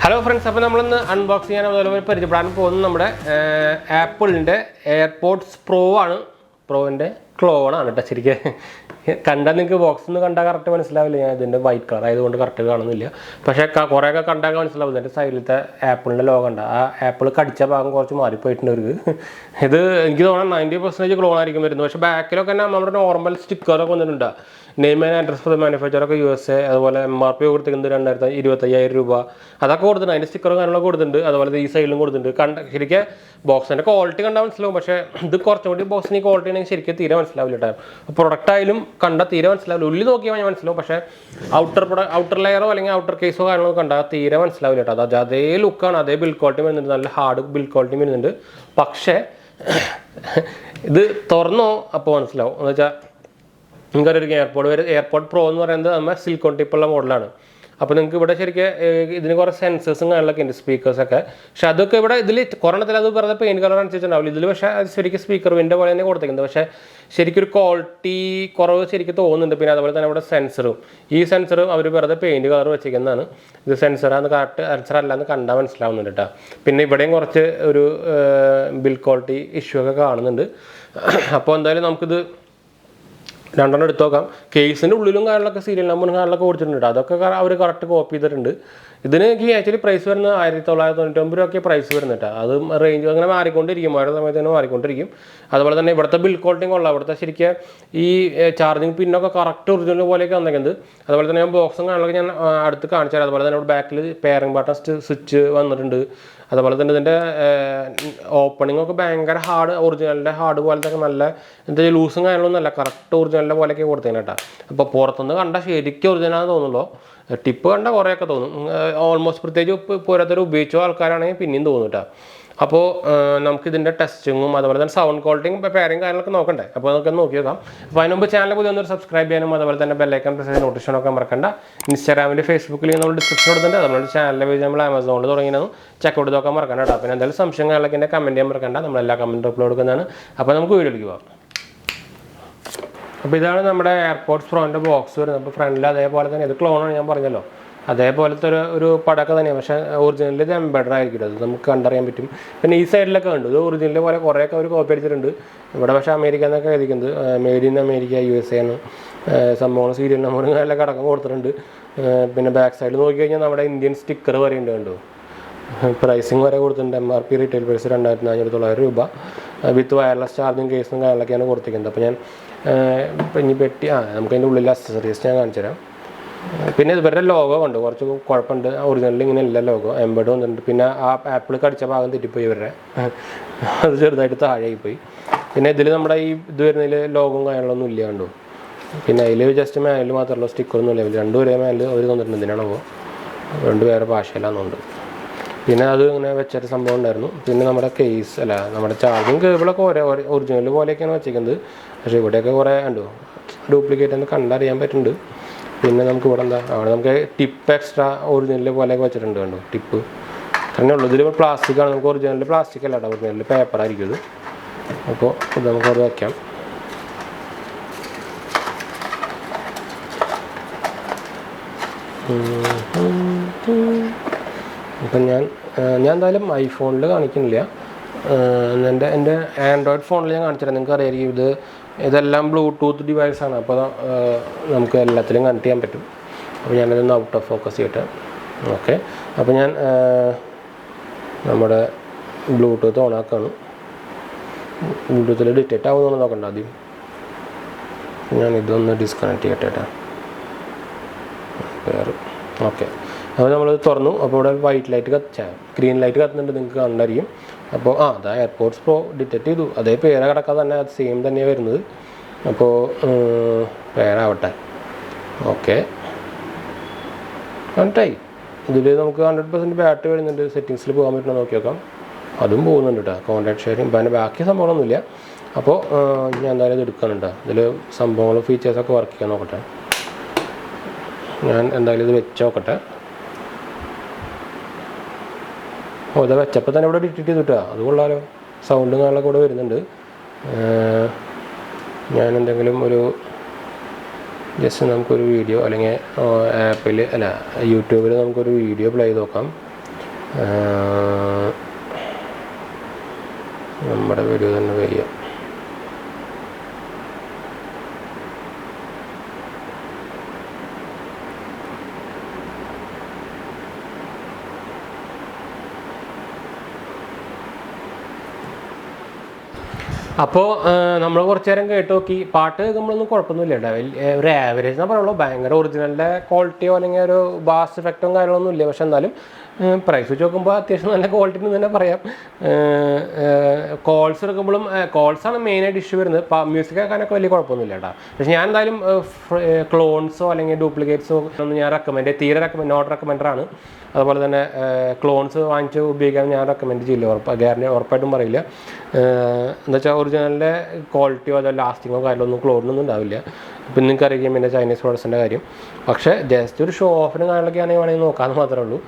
Hello friends, we will unbox Apple AirPods Pro clone. Box white color. Apple logo. Apple normal sticker. Name and address for the manufacturer USA, MRP 𝗑𝗠25,000 that's the 90 sticker box and quality slow, but the box quality product slow, outer layer outer case look build quality hard build quality AirPod Pro is a silicone tip model. Now, you can see sensors and speakers. But that's why paint color speaker window quality sensor. This sensor is paint color. The sensor is build quality issue. Case and serial number correct copy. This actually price for price for range bill quality charging pin correct box back pairing buttons switch opening hard original hard loose correct original tip almost testing sound quality pairing subscribe bell icon notification Instagram Facebook description channel Amazon check out comment this is AirPods Pro box. Friendly clone. That's why originally 𝗑𝗟𝗘𝗓𝗓. This side originally American made in America, USA. Some serial number back side Indian sticker. Pricing MRP retail price $2,900 with wireless charging case. Pinna better logo on the watch corpun originally in a logo, embed and Pinna up Apple Karchaba and the Tipu. Pinna Dilamai do logo I don't know. Pinna live just a man, Lumata stick on the level and do Rema on the Nano. Don't do a partial on. Pinna never chat some bonder. Pinna number case, number charging originally while I can chicken. She would take over and duplicate and the Kandari and better. Tip extra originally tip. Plastic originally plastic paper. iPhone Android phone this is a Bluetooth device. We will out of focus. Okay. Bluetooth on. Bluetooth detect. Disconnect. Okay. Now we will white light, green light. The AirPods Pro detected. That's the same. Okay. This is 100% battery in the settings. Contact sharing. Back is some features are working. Oh, the Chapatan already did it. Sound just a video. Apple YouTube video play. നമ്മുടെ video തന്നെ വയ്യ. അപ്പോൾ നമ്മൾ കുറച്ച് നേരം കേട്ട് നോക്കി. പാട്ട് കേൾക്കുമ്പോഴൊന്നും കുഴപ്പമൊന്നുമില്ല കേട്ടോ. ഒരു ആവറേജ് എന്നാ പറയുള്ളൂ. ഭയങ്കര ഒറിജിനലിൻ്റെ ക്വാളിറ്റിയോ അല്ലെങ്കിൽ ഒരു ബാസ് ഇഫക്റ്റും കാര്യങ്ങളൊന്നും ഇല്ല. പക്ഷെ എന്നാലും പ്രൈസ് വെച്ച് നോക്കുമ്പോൾ അത്യാവശ്യം നല്ല ക്വാളിറ്റി എന്ന് തന്നെ പറയാം. കോൾസ് എടുക്കുമ്പോഴും കോൾസാണ് മെയിനായിട്ട് ഇഷ്യൂ വരുന്നത്. മ്യൂസിക് കേൾക്കാനൊക്കെ വലിയ കുഴപ്പമൊന്നുമില്ല കേട്ടോ. പക്ഷെ ഞാൻ എന്തായാലും ക്ലോൺസോ അല്ലെങ്കിൽ ഡ്യൂപ്ലിക്കേറ്റ്സോ ഒന്നും ഞാൻ നോട്ട് റെക്കമെൻഡറാണ്. അതുപോലെ തന്നെ ക്ലോൺസ് വാങ്ങിച്ച് ഉപയോഗിക്കാൻ ഞാൻ റെക്കമെൻഡ് ചെയ്യില്ല. ഉറപ്പായിട്ടും പറയില്ല. എന്താ വെച്ചാൽ ഒറിജിനലിൻ്റെ ക്വാളിറ്റിയോ അതോ ലാസ്റ്റിങ്ങോ കാര്യങ്ങളൊന്നും ക്ലോണിനൊന്നും ഉണ്ടാവില്ല. ഇപ്പം നിങ്ങൾക്ക് അറിയാം പിന്നെ ചൈനീസ് പ്രോഡക്ട്സിൻ്റെ കാര്യം. പക്ഷേ ജസ്റ്റ് ഒരു ഷോ ഓഫിനും കാര്യങ്ങളൊക്കെ ആണെങ്കിൽ വേണമെങ്കിൽ നോക്കാമെന്ന് മാത്രമേ ഉള്ളൂ.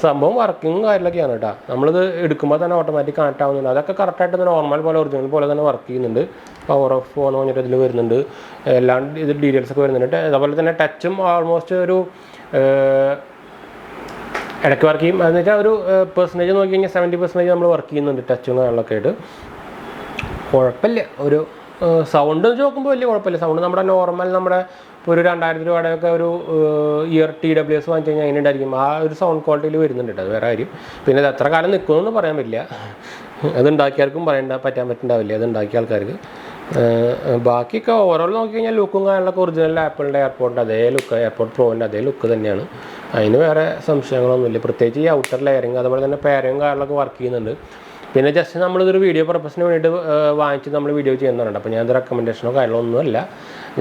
സംഭവം വർക്കിങ്ങും കാര്യങ്ങളൊക്കെയാണ് കേട്ടോ. നമ്മളിത് എടുക്കുമ്പോൾ തന്നെ ഓട്ടോമാറ്റിക് കണക്ട് ആവുന്നുണ്ട്. അതൊക്കെ കറക്റ്റായിട്ട് തന്നെ നോർമൽ പോലെ ഒറിജിനൽ പോലെ തന്നെ വർക്ക് ചെയ്യുന്നുണ്ട്. പവർ ഓഫ് ഫോൺ പറഞ്ഞിട്ട് ഇതിൽ വരുന്നുണ്ട്. എല്ലാം ഇത് ഡീറ്റെയിൽസൊക്കെ വരുന്നുണ്ട്. അതുപോലെ തന്നെ ടച്ചും ഓൾമോസ്റ്റ് ഒരു ഇടയ്ക്ക് വർക്ക് ചെയ്യും. എന്ന് വെച്ചാൽ ഒരു പെർസെൻറ്റേജ് നോക്കി കഴിഞ്ഞാൽ 70% നമ്മൾ വർക്ക് ചെയ്യുന്നുണ്ട് ടച്ചും കാര്യങ്ങളൊക്കെ ആയിട്ട്. കുഴപ്പമില്ല. ഒരു സൗണ്ട് വെച്ച് നോക്കുമ്പോൾ വലിയ കുഴപ്പമില്ല. സൗണ്ട് നമ്മുടെ നോർമൽ നമ്മുടെ ഇപ്പോൾ ഒരു 2000 രൂപയുടെയൊക്കെ ഒരു ഇയർ TWS വാങ്ങിച്ചു കഴിഞ്ഞാൽ അതിന് ഉണ്ടായിരിക്കും. ആ ഒരു സൗണ്ട് ക്വാളിറ്റിയിൽ വരുന്നുണ്ട് കേട്ടോ. അത് വേറെ കാര്യം. പിന്നെ ഇത് എത്ര കാലം നിൽക്കുമെന്ന് പറയാൻ പറ്റില്ല. അത് ഉണ്ടാക്കിയാർക്കും പറ്റുന്നുണ്ടാവില്ല അത് ഉണ്ടാക്കിയ ആൾക്കാർക്ക്. ബാക്കിയൊക്കെ ഓവറോൾ നോക്കിക്കഴിഞ്ഞാൽ ലുക്കും കാര്യങ്ങളൊക്കെ ഒറിജിനൽ ആപ്പിളിൻ്റെ എയർപോർട്ടിൻ്റെ അതേ ലുക്ക്, എയർപോർട്ട് പ്രോൻ്റെ അതേ ലുക്ക് തന്നെയാണ്. അതിന് വേറെ സംശയങ്ങളൊന്നുമില്ല. പ്രത്യേകിച്ച് ഈ ഔട്ടർ ലെയറിങ് അതുപോലെ തന്നെ പേരയും കാര്യങ്ങളൊക്കെ വർക്ക് ചെയ്യുന്നുണ്ട്. പിന്നെ ജസ്റ്റ് നമ്മളിതൊരു വീഡിയോ പർപ്പസിന് വേണ്ടിയിട്ട് വാങ്ങിച്ച് നമ്മൾ വീഡിയോ ചെയ്യുന്നതാണ്. അപ്പോൾ ഞാനത് റെക്കമെൻഡേഷനോ കാര്യങ്ങളൊന്നുമല്ല.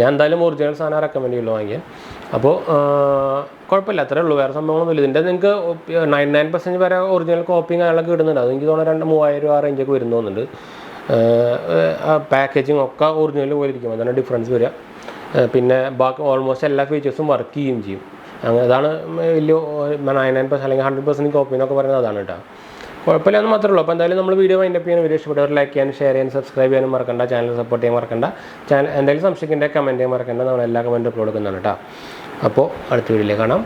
ഞാൻ എന്തായാലും ഒറിജിനൽ സാധനം റെക്കമെൻഡ് ചെയ്യുള്ളൂ വാങ്ങിക്കാൻ. അപ്പോൾ കുഴപ്പമില്ല, അത്രേ ഉള്ളൂ. വേറെ സംഭവങ്ങളൊന്നുമില്ല. ഇതിൻ്റെ നിങ്ങൾക്ക് 99% വരെ ഒറിജിനൽ കോപ്പിയും കാര്യങ്ങളൊക്കെ ഇടുന്നുണ്ട്. അത് എനിക്ക് തോന്നുന്നു 3000 രൂപ റേഞ്ചൊക്കെ വരുന്നുണ്ട്. പാക്കേജിങ് ഒക്കെ ഒറിജിനൽ പോലെ ഇരിക്കും. അതാണ് ഡിഫറൻസ് വരിക. പിന്നെ ബാക്കി ഓൾമോസ്റ്റ് എല്ലാ ഫീച്ചേഴ്സും വർക്ക് ചെയ്യുകയും ചെയ്യും. അങ്ങനെ അതാണ് വലിയ 99% അല്ലെങ്കിൽ 100% കോപ്പീനൊക്കെ പറയുന്നത് അതാണ് കേട്ടോ. കുഴപ്പമില്ലെന്ന് മാത്രമേ ഉള്ളൂ. അപ്പോൾ എന്തായാലും നമ്മൾ വീഡിയോ വൈൻഡപ്പ് ചെയ്യാൻ വീഡിയോ ഇഷ്ടപ്പെട്ടവർ ലൈക്ക് ചെയ്യാനും ഷെയർ ചെയ്യാനും സബ്സ്ക്രൈബ് ചെയ്യാനും മറക്കണ്ട. ചാനൽ സപ്പോർട്ട് ചെയ്യാൻ മറക്കണ്ട. എന്തെങ്കിലും സംശയിക്കേണ്ട കമൻറ്റ് ചെയ്യാൻ മറക്കണ്ട. നമ്മൾ എല്ലാ കമൻറ്റും അപ്ലോഡ് കൊടുക്കുന്നതാണ് കേട്ടോ. അപ്പോൾ അടുത്ത വീഡിയോയിലേക്ക് കാണാം.